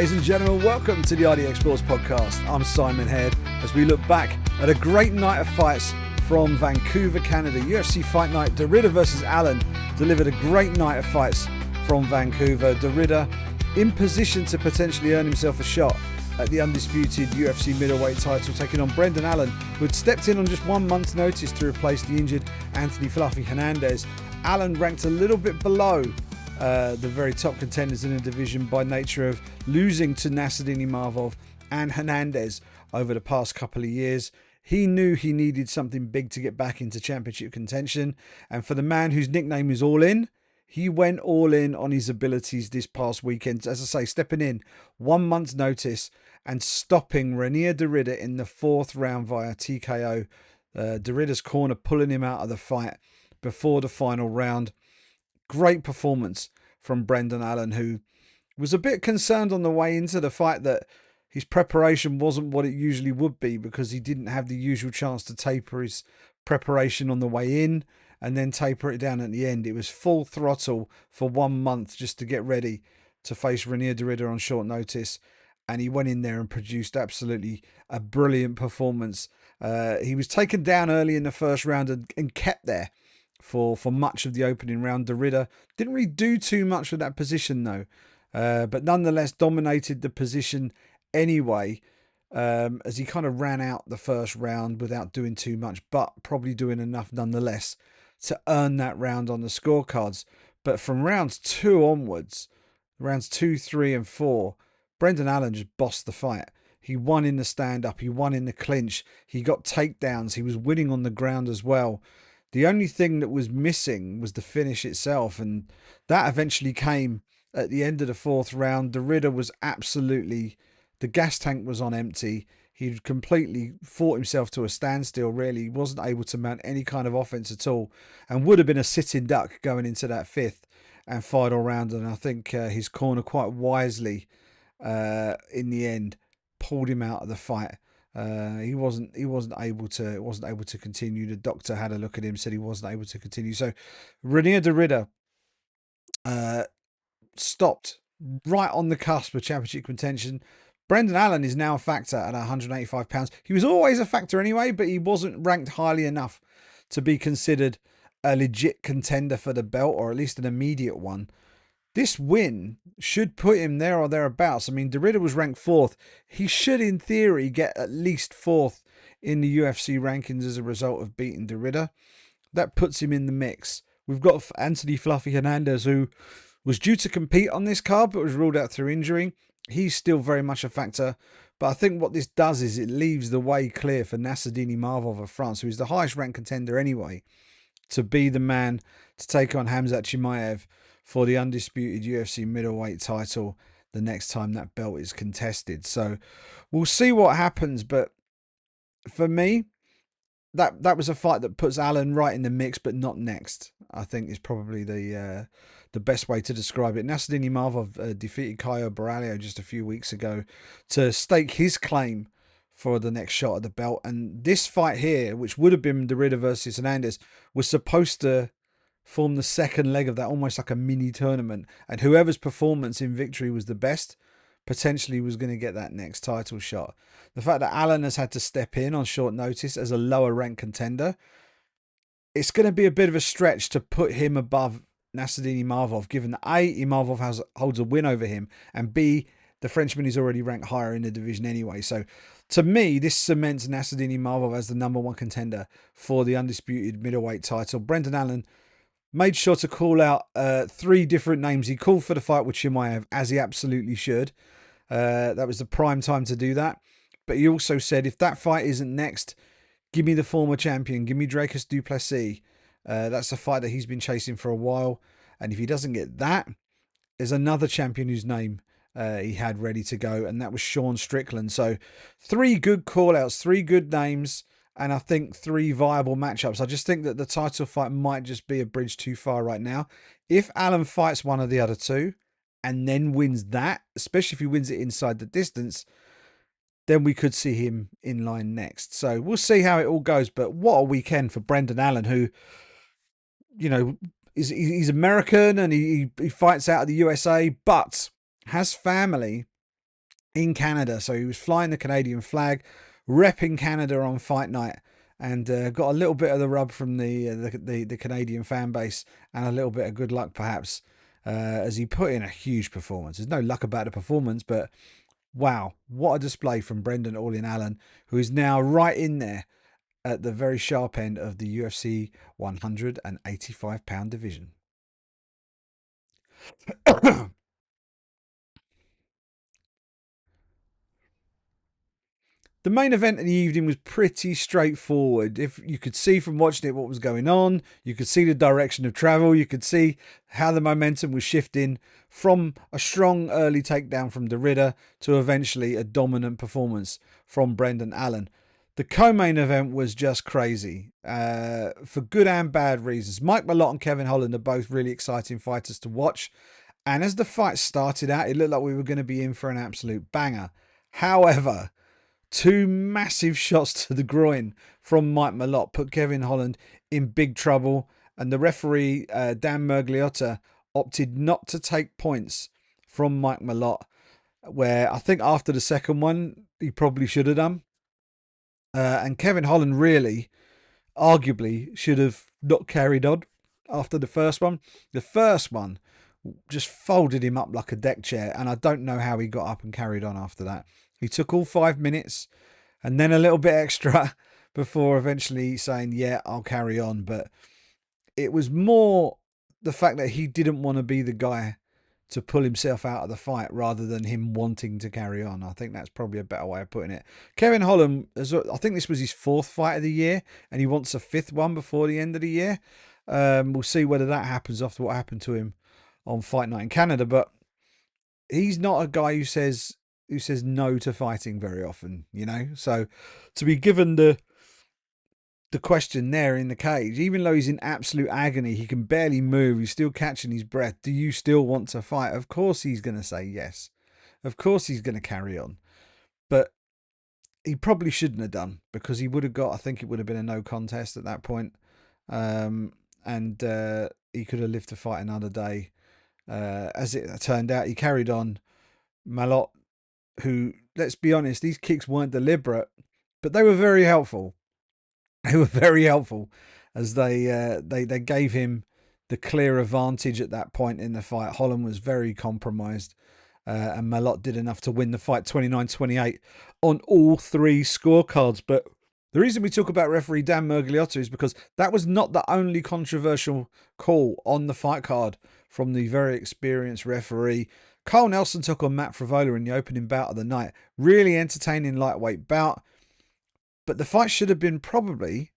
ladies and gentlemen, welcome to the RDX Sports Podcast. I'm Simon Head as we look back at a great night of fights from Vancouver, Canada. UFC Fight Night, De Ridder versus Allen delivered a great night of fights from Vancouver. De Ridder in position to potentially earn himself a shot at the undisputed UFC middleweight title, taking on Brendan Allen, who had stepped in on just 1 month's notice to replace the injured Anthony Fluffy Hernandez. Allen ranked a little bit below the very top contenders in the division by nature of losing to Nassourdine Imavov and Hernandez over the past couple of years. He knew he needed something big to get back into championship contention, and for the man whose nickname is All In, he went all in on his abilities this past weekend. As I say, stepping in 1 month's notice and stopping Reinier de Ridder in the fourth round via TKO. De Ridder's corner pulling him out of the fight before the final round. Great performance from Brendan Allen, who was a bit concerned on the way into the fight that his preparation wasn't what it usually would be, because he didn't have the usual chance to taper his preparation on the way in and then taper it down at the end. It was full throttle for 1 month just to get ready to face Reinier de Ridder on short notice. And he went in there and produced absolutely a brilliant performance. He was taken down early in the first round and kept there for much of the opening round. De Ridder didn't really do too much with that position though, but nonetheless dominated the position anyway, as he kind of ran out the first round without doing too much, but probably doing enough nonetheless to earn that round on the scorecards. But from rounds 2 onwards, rounds 2, 3 and 4, Brendan Allen just bossed the fight. He won in the stand-up, he won in the clinch, he got takedowns, he was winning on the ground as well. The only thing that was missing was the finish itself, and that eventually came at the end of the fourth round. De Ridder was absolutely, the gas tank was on empty. He'd completely fought himself to a standstill, really. He wasn't able to mount any kind of offense at all, and would have been a sitting duck going into that fifth and final round. And I think his corner quite wisely, in the end, pulled him out of the fight. He wasn't able to continue. The doctor had a look at him, said he wasn't able to continue. So Reinier de Ridder stopped right on the cusp of championship contention. Brendan Allen is now a factor at 185 pounds. He was always a factor anyway, but he wasn't ranked highly enough to be considered a legit contender for the belt, or at least an immediate one. This win should put him there or thereabouts. I mean, De Ridder was ranked 4th. He should, in theory, get at least 4th in the UFC rankings as a result of beating De Ridder. That puts him in the mix. We've got Anthony Fluffy Hernandez, who was due to compete on this card, but was ruled out through injury. He's still very much a factor. But I think what this does is it leaves the way clear for Nassourdine Imavov of France, who is the highest ranked contender anyway, to be the man to take on Khamzat Chimaev for the undisputed UFC middleweight title the next time that belt is contested. So we'll see what happens. But for me, that was a fight that puts Allen right in the mix, but not next, I think is probably the best way to describe it. Nassourdine Imavov defeated Caio Borralho just a few weeks ago to stake his claim for the next shot at the belt. And this fight here, which would have been De Ridder versus Hernandez, was supposed to form the second leg of that, almost like a mini tournament. And whoever's performance in victory was the best potentially was going to get that next title shot. The fact that Allen has had to step in on short notice as a lower ranked contender, it's going to be a bit of a stretch to put him above Nassourdine Imavov, given that A, Imavov holds a win over him, and B, the Frenchman is already ranked higher in the division anyway. So to me, this cements Nassourdine Imavov as the number 1 contender for the undisputed middleweight title. Brendan Allen made sure to call out 3 different names. He called for the fight with Chimaev, as he absolutely should. That was the prime time to do that. But he also said, if that fight isn't next, give me the former champion. Give me Dricus du Plessis. That's a fight that he's been chasing for a while. And if he doesn't get that, there's another champion whose name he had ready to go, and that was Sean Strickland. So 3 good call-outs, 3 good names, and I think 3 viable matchups. I just think that the title fight might just be a bridge too far right now. If Allen fights one of the other 2 and then wins that, especially if he wins it inside the distance, then we could see him in line next. So we'll see how it all goes. But what a weekend for Brendan Allen, who, you know, he's American and he fights out of the USA, but has family in Canada. So he was flying the Canadian flag, repping Canada on fight night, and got a little bit of the rub from the Canadian fan base, and a little bit of good luck perhaps, as he put in a huge performance. There's no luck about the performance, but wow, what a display from Brendan Orlin Allen, who is now right in there at the very sharp end of the UFC 185-pound division. The main event of the evening was pretty straightforward. If you could see from watching it what was going on, you could see the direction of travel, you could see how the momentum was shifting from a strong early takedown from de Ridder to eventually a dominant performance from Brendan Allen. The co-main event was just crazy, for good and bad reasons. Mike Malott and Kevin Holland are both really exciting fighters to watch. And as the fight started out, it looked like we were going to be in for an absolute banger. However, two massive shots to the groin from Mike Malott put Kevin Holland in big trouble. And the referee, Dan Mergliotta, opted not to take points from Mike Malott, where I think after the second one, he probably should have done. And Kevin Holland really, arguably, should have not carried on after the first one. The first one just folded him up like a deck chair, and I don't know how he got up and carried on after that. He took all 5 minutes and then a little bit extra before eventually saying, yeah, I'll carry on. But it was more the fact that he didn't want to be the guy to pull himself out of the fight rather than him wanting to carry on. I think that's probably a better way of putting it. Kevin Holland, I think this was his 4th fight of the year, and he wants a 5th one before the end of the year. We'll see whether that happens after what happened to him on fight night in Canada. But he's not a guy who says no to fighting very often, you know. So to be given the question there in the cage, even though he's in absolute agony, he can barely move, he's still catching his breath. Do you still want to fight? Of course he's going to say yes. Of course he's going to carry on. But he probably shouldn't have done, because he would have got, I think it would have been a no contest at that point. And he could have lived to fight another day. As it turned out, he carried on. Malott, who, let's be honest, these kicks weren't deliberate, but they were very helpful. They were very helpful, as they gave him the clear advantage at that point in the fight. Holland was very compromised, and Malott did enough to win the fight 29-28 on all 3 scorecards. But the reason we talk about referee Dan Mergliotta is because that was not the only controversial call on the fight card from the very experienced referee. Carl Nelson took on Matt Frivola in the opening bout of the night. Really entertaining lightweight bout. But the fight should have been probably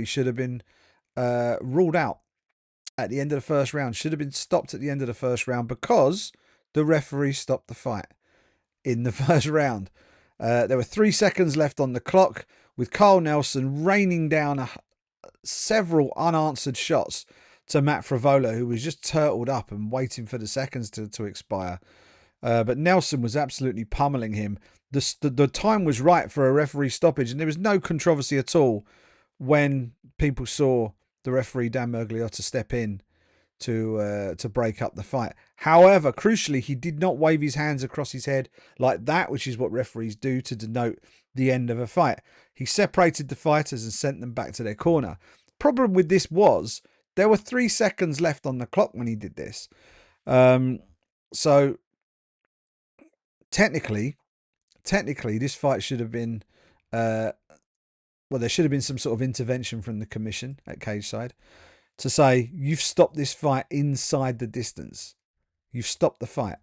should have been ruled out at the end of the first round. Should have been stopped at the end of the first round, because the referee stopped the fight in the first round. There were 3 seconds left on the clock, with Carl Nelson raining down several unanswered shots to Matt Frivola, who was just turtled up and waiting for the seconds to expire. But Nelson was absolutely pummeling him. The time was right for a referee stoppage, and there was no controversy at all when people saw the referee Dan Mergliotta step in to break up the fight. However, crucially, he did not wave his hands across his head like that, which is what referees do to denote the end of a fight. He separated the fighters and sent them back to their corner. Problem with this was there were 3 seconds left on the clock when he did this. So technically, this fight should have been, there should have been some sort of intervention from the commission at cage side to say, you've stopped this fight inside the distance. You've stopped the fight.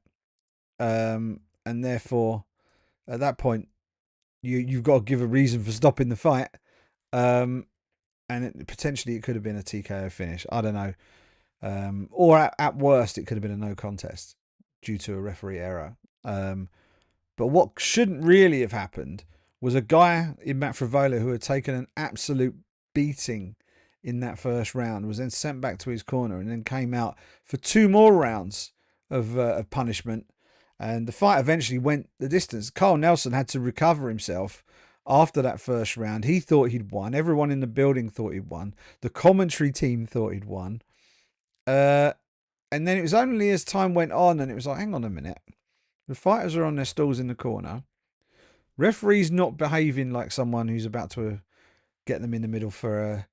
And therefore, at that point, you've got to give a reason for stopping the fight. And potentially it could have been a TKO finish. I don't know. Or at worst, it could have been a no contest due to a referee error. But what shouldn't really have happened was a guy in Matt Frivola who had taken an absolute beating in that first round, was then sent back to his corner and then came out for 2 more rounds of punishment. And the fight eventually went the distance. Carl Nelson had to recover himself after that first round. He thought he'd won. Everyone in the building thought he'd won. The commentary team thought he'd won. And then it was only as time went on and it was like, hang on a minute. The fighters are on their stools in the corner. Referee's not behaving like someone who's about to get them in the middle for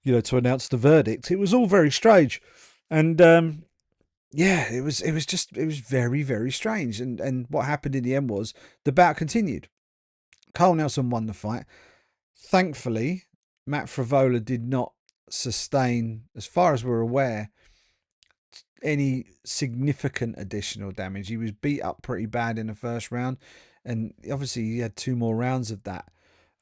to announce the verdict. It was all very strange, and yeah, it was very, very strange. And what happened in the end was the bout continued. Carl Nelson won the fight. Thankfully, Matt Frivola did not sustain, as far as we're aware, any significant additional damage. He was beat up pretty bad in the first round, and obviously he had 2 more rounds of that.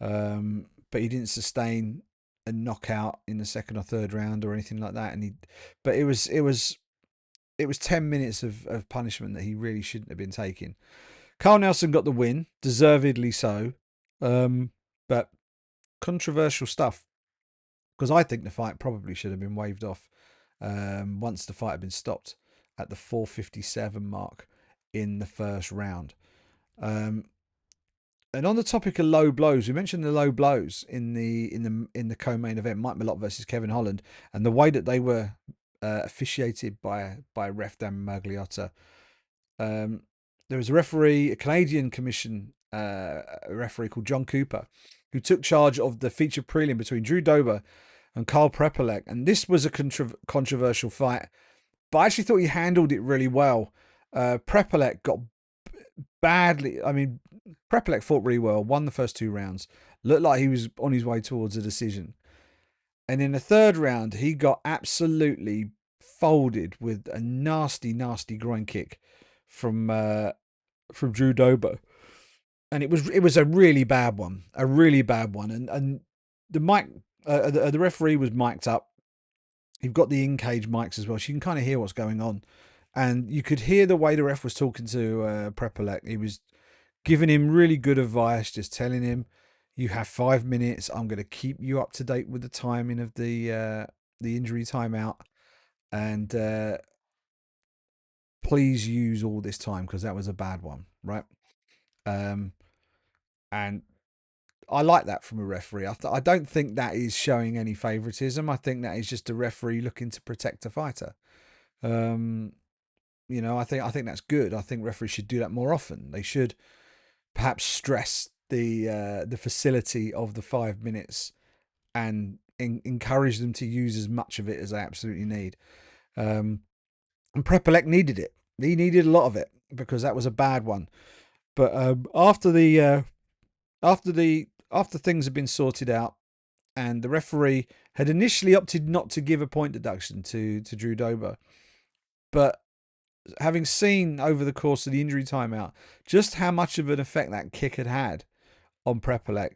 But he didn't sustain a knockout in the second or third round or anything like that. But it was 10 minutes of punishment that he really shouldn't have been taking. Carl Nelson got the win, deservedly so. But controversial stuff, because I think the fight probably should have been waved off once the fight had been stopped at the 4:57 mark in the first round. And on the topic of low blows, we mentioned the low blows in the co-main event, Mike Malott versus Kevin Holland, and the way that they were officiated by ref Dan Magliotta. There was a referee, a Canadian commission referee called John Cooper, who took charge of the feature prelim between Drew Dober and Karl Prepolec. And this was a controversial fight, but I actually thought he handled it really well. Prepolec got badly. I mean, Prepolec fought really well, won the first 2 rounds, looked like he was on his way towards a decision. And in the third round, he got absolutely folded with a nasty, nasty groin kick from Drew Dober. And it was a really bad one, And the referee was mic'd up. You've got the in-cage mics as well, so you can kind of hear what's going on. And you could hear the way the ref was talking to Prepolec. He was giving him really good advice, just telling him, you have 5 minutes. I'm going to keep you up to date with the timing of the injury timeout. And please use all this time, because that was a bad one, right? And I like that from a referee. I don't think that is showing any favoritism. I think that is just a referee looking to protect a fighter. I think that's good. I think referees should do that more often. They should perhaps stress the facility of the 5 minutes and encourage them to use as much of it as they absolutely need. And Prepolec needed it. He needed a lot of it, because that was a bad one. But after things had been sorted out, and the referee had initially opted not to give a point deduction to Drew Dober, but having seen over the course of the injury timeout just how much of an effect that kick had on Prepolec,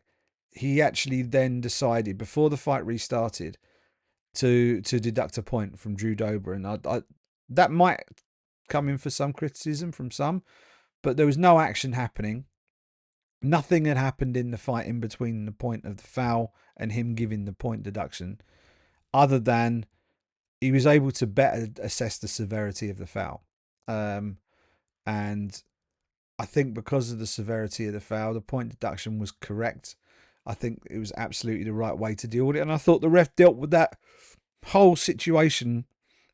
he actually then decided, before the fight restarted, to deduct a point from Drew Dober. And I that might come in for some criticism from some, but there was no action happening. Nothing had happened in the fight in between the point of the foul and him giving the point deduction, other than he was able to better assess the severity of the foul. And I think because of the severity of the foul, the point deduction was correct. I think it was absolutely the right way to deal with it. And I thought the ref dealt with that whole situation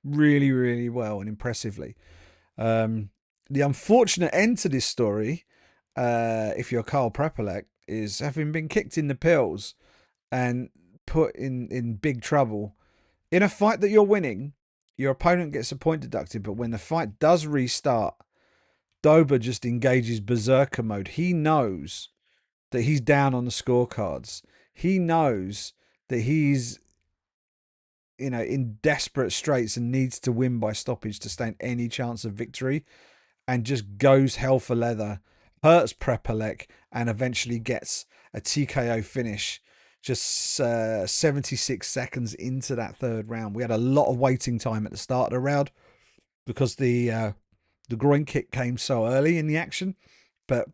really, really well and impressively. The unfortunate end to this story, if you're Karl Prepolec, is having been kicked in the pills and put in big trouble in a fight that you're winning. Your opponent gets a point deducted, but when the fight does restart, Dober just engages berserker mode. He knows that he's down on the scorecards. He knows that he's in desperate straits and needs to win by stoppage to stand any chance of victory, and just goes hell for leather, hurts Prepolec, and eventually gets a TKO finish just 76 seconds into that third round. We had a lot of waiting time at the start of the round because the groin kick came so early in the action. But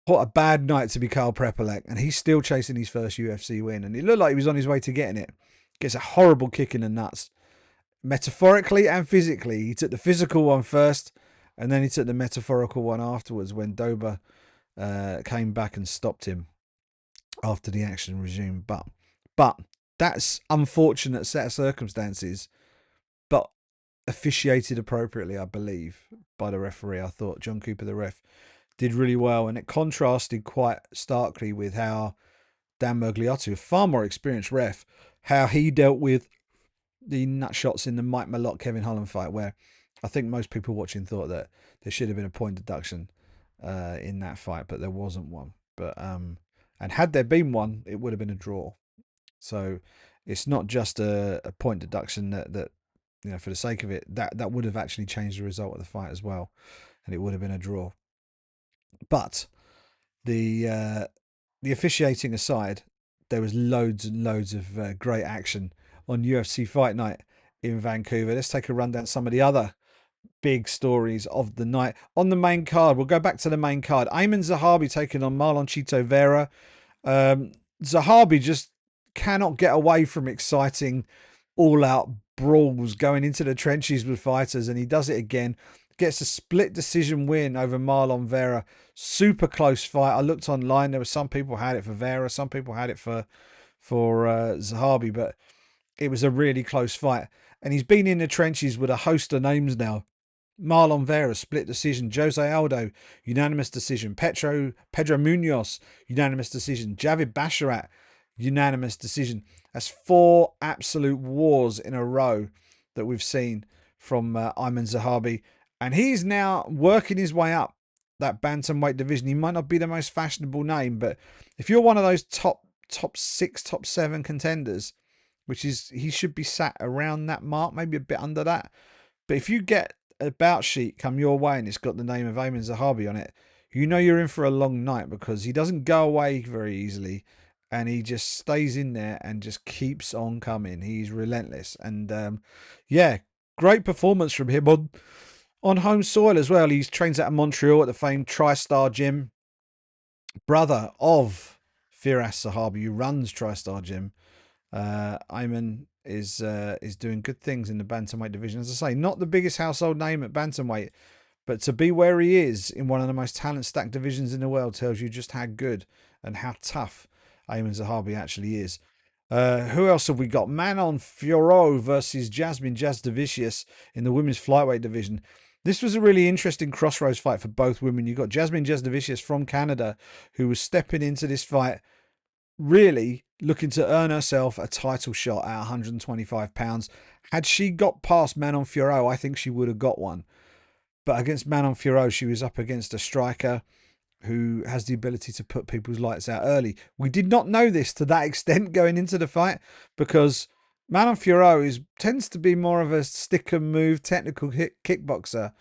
what a bad night to be Karl Prepolec, and he's still chasing his first UFC win, and it looked like he was on his way to getting it. Gets a horrible kick in the nuts, metaphorically and physically. He took the physical one first, and then he took the metaphorical one afterwards when Dober came back and stopped him after the action resumed. But that's unfortunate set of circumstances. But officiated appropriately, I believe, by the referee. I thought John Cooper, the ref, did really well, and it contrasted quite starkly with how Dan Mergliotto, a far more experienced ref, how he dealt with the nut shots in the Mike Malott Kevin Holland fight, where I think most people watching thought that there should have been a point deduction in that fight, but there wasn't one. But and had there been one, it would have been a draw. So it's not just a point deduction that for the sake of it, that would have actually changed the result of the fight as well, and it would have been a draw. But the officiating aside, there was loads and loads of great action on UFC Fight Night in Vancouver. Let's take a run down some of the other big stories of the night. On the main card, we'll go back to the main card. Ayman Zahabi taking on Marlon Chito Vera. Zahabi just cannot get away from exciting all-out brawls going into the trenches with fighters, and he does it again. Gets a split decision win over Marlon Vera. Super close fight. I looked online. There were some people had it for Vera, some people had it for Zahabi, but it was a really close fight. And he's been in the trenches with a host of names now. Marlon Vera, split decision. Jose Aldo, unanimous decision. Pedro Munoz, unanimous decision. Javid Basharat, unanimous decision. That's 4 absolute wars in a row that we've seen from Ayman Zahabi. And he's now working his way up that bantamweight division. He might not be the most fashionable name, but if you're one of those top 6, top 7 contenders, which is, he should be sat around that mark, maybe a bit under that. But if you get a bout sheet come your way and it's got the name of Ayman Zahabi on it, you know you're in for a long night, because he doesn't go away very easily, and he just stays in there and just keeps on coming. He's relentless. And yeah, great performance from him on home soil as well. He trains out of Montreal at the famed TriStar Gym. Brother of Firas Zahabi, who runs TriStar Gym. Ayman is doing good things in the bantamweight division. As I say, not the biggest household name at bantamweight, but to be where he is in one of the most talent-stacked divisions in the world tells you just how good and how tough Ayman Zahabi actually is. Who else have we got? Manon Fiorot versus Jasmine Jasudavicius in the women's flyweight division. This was a really interesting crossroads fight for both women. You got Jasmine Jasudavicius from Canada, who was stepping into this fight really looking to earn herself a title shot at 125 pounds. Had she got past Manon Fiorot, I think she would have got one. But against Manon Fiorot, she was up against a striker who has the ability to put people's lights out early. We did not know this to that extent going into the fight, because Manon Fiorot tends to be more of a stick and move technical kickboxer.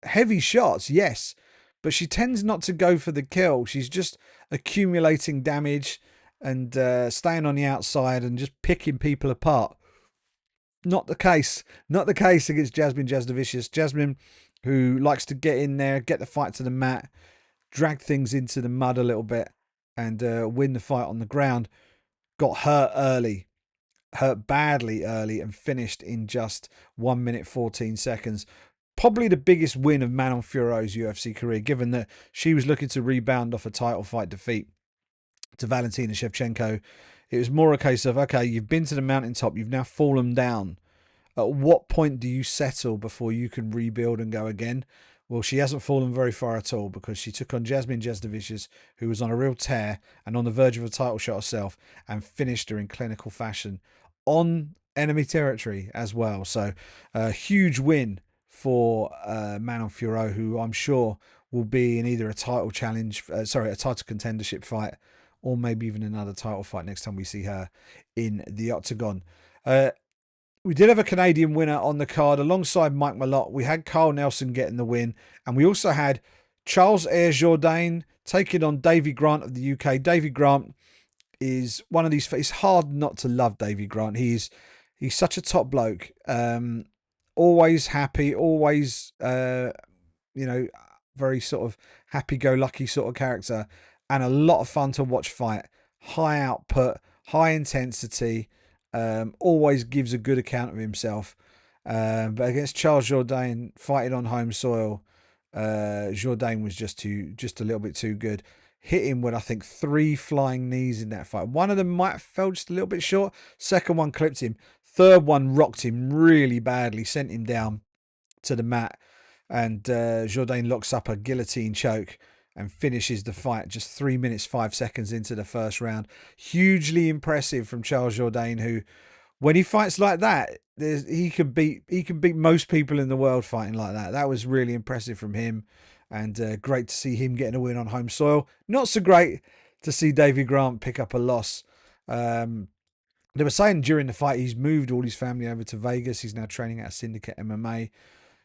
Heavy shots, yes, but she tends not to go for the kill. She's just accumulating damage and staying on the outside and just picking people apart. Not the case. Not the case against Jasmine Jasudavicius. Jasmine, who likes to get in there, get the fight to the mat, drag things into the mud a little bit, and win the fight on the ground, got hurt early. Hurt badly early and finished in just 1 minute 14 seconds. Probably the biggest win of Manon Fiorot's UFC career, given that she was looking to rebound off a title fight defeat to Valentina Shevchenko. It was more a case of, okay, you've been to the mountaintop, you've now fallen down. At what point do you settle before you can rebuild and go again? Well, she hasn't fallen very far at all, because she took on Jasmine Jasudavicius, who was on a real tear and on the verge of a title shot herself, and finished her in clinical fashion on enemy territory as well. So a huge win for Manon Fiorot, who I'm sure will be in either a title challenge, a title contendership fight, or maybe even another title fight next time we see her in the octagon. We did have a Canadian winner on the card alongside Mike Malott. We had Carl Nelson getting the win, and we also had Charles Air Jourdain taking on Davy Grant of the UK. Davy Grant is one of these. It's hard not to love Davy Grant. He's such a top bloke. Always happy, always very sort of happy-go-lucky sort of character, and a lot of fun to watch fight. High output, high intensity. Always gives a good account of himself. But against Charles Jourdain, fighting on home soil, Jourdain was just a little bit too good. Hit him with, I think, 3 flying knees in that fight. One of them might have fell just a little bit short. Second one clipped him. Third one rocked him really badly, sent him down to the mat, and Jourdain locks up a guillotine choke and finishes the fight just 3 minutes 5 seconds into the first round. Hugely impressive from Charles Jourdain, who, when he fights like that, he can beat most people in the world fighting like that. That was really impressive from him, and great to see him getting a win on home soil. Not so great to see Davey Grant pick up a loss. They were saying during the fight he's moved all his family over to Vegas. He's now training at Syndicate MMA.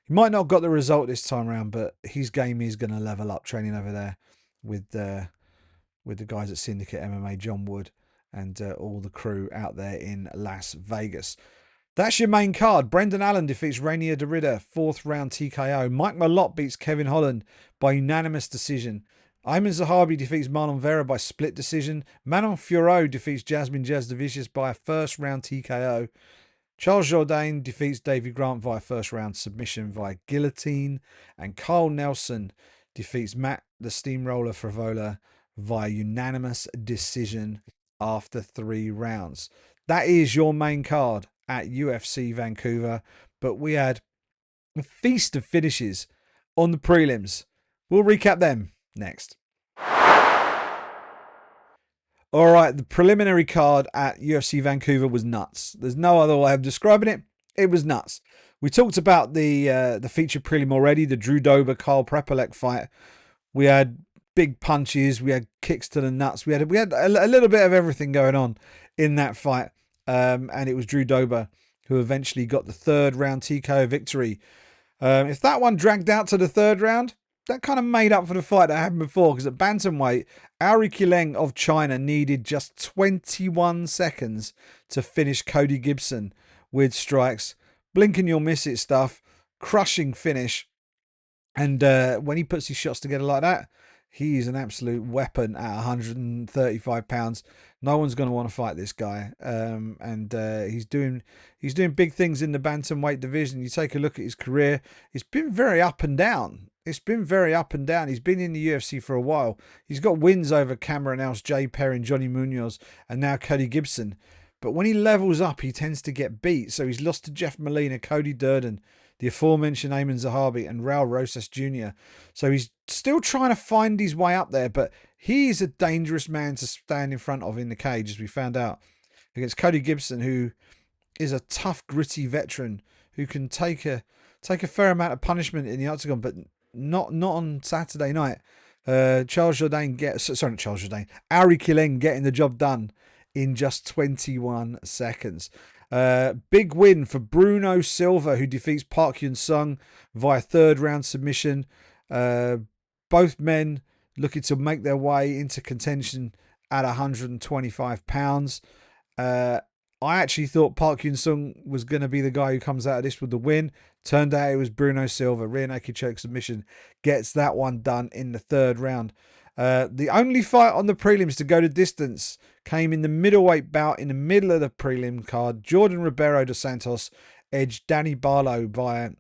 He might not have got the result this time around, but his game is going to level up training over there with the guys at Syndicate MMA, John Wood, and all the crew out there in Las Vegas. That's your main card. Brendan Allen defeats Reinier de Ridder, 4th round TKO. Mike Malott beats Kevin Holland by unanimous decision. Ayman Zahabi defeats Manon Fiorot by split decision. Manon Fiorot defeats Jasmine Jasudavicius by a 1st round TKO. Charles Jourdain defeats Davey Grant via 1st round submission via guillotine. And Carl Nelson defeats Matt the Steamroller Frivola via unanimous decision after 3 rounds. That is your main card at UFC Vancouver. But we had a feast of finishes on the prelims. We'll recap them next. All right, the preliminary card at UFC Vancouver was nuts. There's no other way of describing it. It was nuts. We talked about the feature prelim already, the Drew Dober Carl Prepolek fight. We had big punches, we had kicks to the nuts. We had a little bit of everything going on in that fight, and it was Drew Dober who eventually got the 3rd round TKO victory. If that one dragged out to the 3rd round, that kind of made up for the fight that happened before, because at bantamweight, Auri Kileng of China needed just 21 seconds to finish Cody Gibson with strikes. Blink and you'll miss it stuff. Crushing finish. And when he puts his shots together like that, he's an absolute weapon at 135 pounds. No one's going to want to fight this guy. And he's doing big things in the bantamweight division. You take a look at his career, it's been very up and down. He's been in the UFC for a while. He's got wins over Cameron Else, Jay Perrin, Johnny Munoz, and now Cody Gibson. But when he levels up, he tends to get beat. So he's lost to Jeff Molina, Cody Durden, the aforementioned Ayman Zahabi, and Raul Rosas Jr. So he's still trying to find his way up there, but he's a dangerous man to stand in front of in the cage, as we found out, against Cody Gibson, who is a tough, gritty veteran who can take a fair amount of punishment in the octagon, but not on Saturday night. Auri Kileng getting the job done in just 21 seconds. Big win for Bruno Silva, who defeats Park Yun-sung via 3rd round submission. Both men looking to make their way into contention at 125 pounds. I actually thought Park Yun-sung was going to be the guy who comes out of this with the win. Turned out it was Bruno Silva. Rear naked choke submission gets that one done in the 3rd round. The only fight on the prelims to go to distance came in the middleweight bout in the middle of the prelim card. Jordan Ribeiro dos Santos edged Danny Barlow via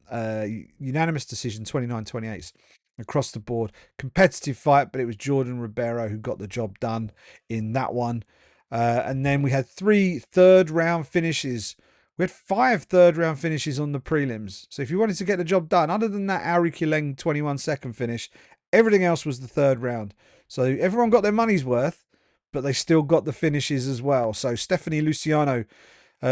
unanimous decision, 29-28 across the board. Competitive fight, but it was Jordan Ribeiro who got the job done in that one. And then we had 3 3rd round finishes. We had 5 3rd round finishes on the prelims. So if you wanted to get the job done, other than that Auri Kileng 21-second finish, everything else was the 3rd round. So everyone got their money's worth, but they still got the finishes as well. So Stephanie Luciano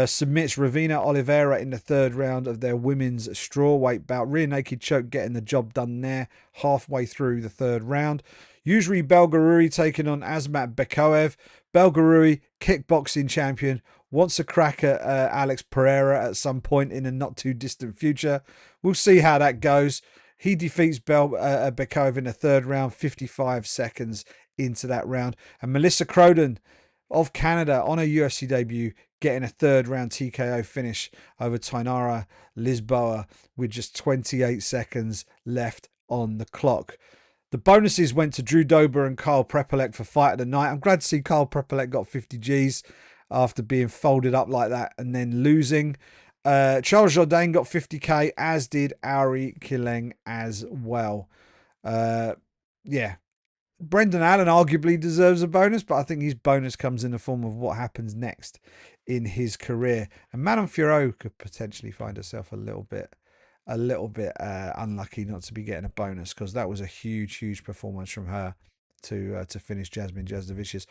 submits Ravina Oliveira in the 3rd round of their women's strawweight bout. Rear naked choke getting the job done there halfway through the 3rd round. Yusri Belgaruri taking on Asmat Bekoev. Belgaruri, kickboxing champion, wants a crack at Alex Pereira at some point in a not too distant future. We'll see how that goes. He defeats Bekoev in the 3rd round, 55 seconds into that round. And Melissa Croden of Canada on her UFC debut, getting a 3rd round TKO finish over Tainara Lisboa with just 28 seconds left on the clock. The bonuses went to Drew Dober and Carl Prepolek for fight of the night. I'm glad to see Carl Prepolek got 50 Gs after being folded up like that and then losing. Charles Jourdain got 50k, as did Auri Kileng as well. Yeah, Brendan Allen arguably deserves a bonus, but I think his bonus comes in the form of what happens next in his career. And Manon Fiorot could potentially find herself a little bit unlucky not to be getting a bonus, because that was a huge performance from her to finish Jasmine Jasudavicius.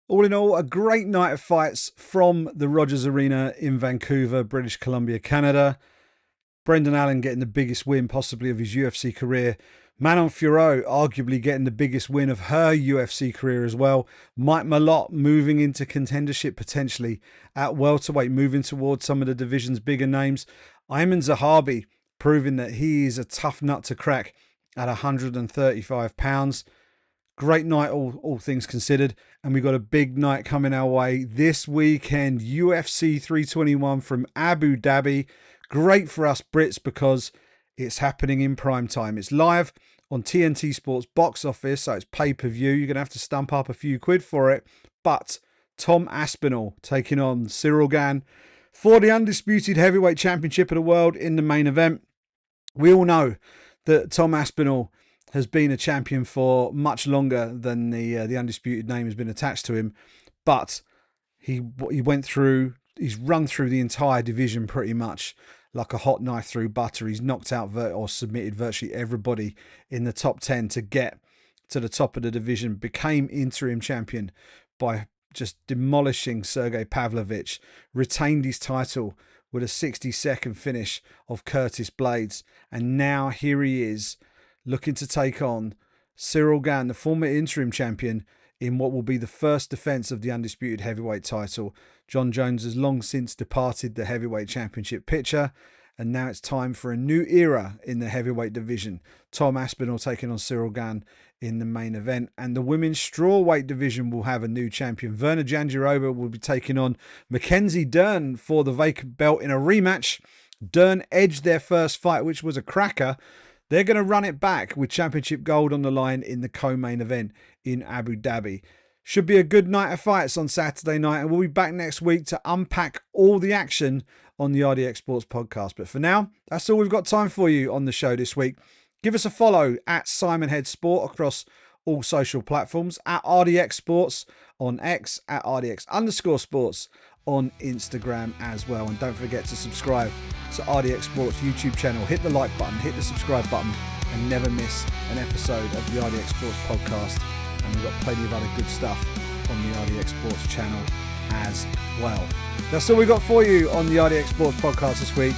All in all, a great night of fights from the Rogers Arena in Vancouver, British Columbia, Canada. Brendan Allen getting the biggest win possibly of his UFC career. Manon Fiorot arguably getting the biggest win of her UFC career as well. Mike Malott moving into contendership potentially at welterweight, moving towards some of the division's bigger names. Ayman Zahabi proving that he is a tough nut to crack at 135 pounds. Great night, all things considered. And we've got a big night coming our way this weekend. UFC 321 from Abu Dhabi. Great for us Brits because it's happening in prime time. It's live on TNT Sports box office, so it's pay-per-view. You're going to have to stump up a few quid for it. But Tom Aspinall taking on Cyril Gane for the undisputed heavyweight championship of the world in the main event. We all know that Tom Aspinall has been a champion for much longer than the undisputed name has been attached to him. But he's run through the entire division pretty much like a hot knife through butter. He's knocked out or submitted virtually everybody in the top 10 to get to the top of the division. Became interim champion by just demolishing Sergey Pavlovich. Retained his title with a 60-second finish of Curtis Blades. And now here he is looking to take on Cyril Gane, the former interim champion, in what will be the first defence of the undisputed heavyweight title. John Jones has long since departed the heavyweight championship picture, and now it's time for a new era in the heavyweight division. Tom Aspinall taking on Cyril Gane in the main event, and the women's strawweight division will have a new champion. Verna Jandiroba will be taking on Mackenzie Dern for the vacant belt in a rematch. Dern edged their first fight, which was a cracker. They're going to run it back with championship gold on the line in the co-main event in Abu Dhabi. Should be a good night of fights on Saturday night, and we'll be back next week to unpack all the action on the RDX Sports Podcast. But for now, that's all we've got time for you on the show this week. Give us a follow at Simon Head Sport across all social platforms, at RDX Sports on X, at RDX_sports on Instagram as well. And don't forget to subscribe to RDX Sports YouTube channel. Hit the like button, hit the subscribe button, and never miss an episode of the RDX Sports Podcast. And we've got plenty of other good stuff on the RDX Sports channel as well. That's all we've got for you on the RDX Sports Podcast this week.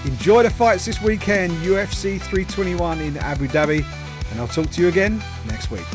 Enjoy the fights this weekend, UFC 321 in Abu Dhabi, and I'll talk to you again next week.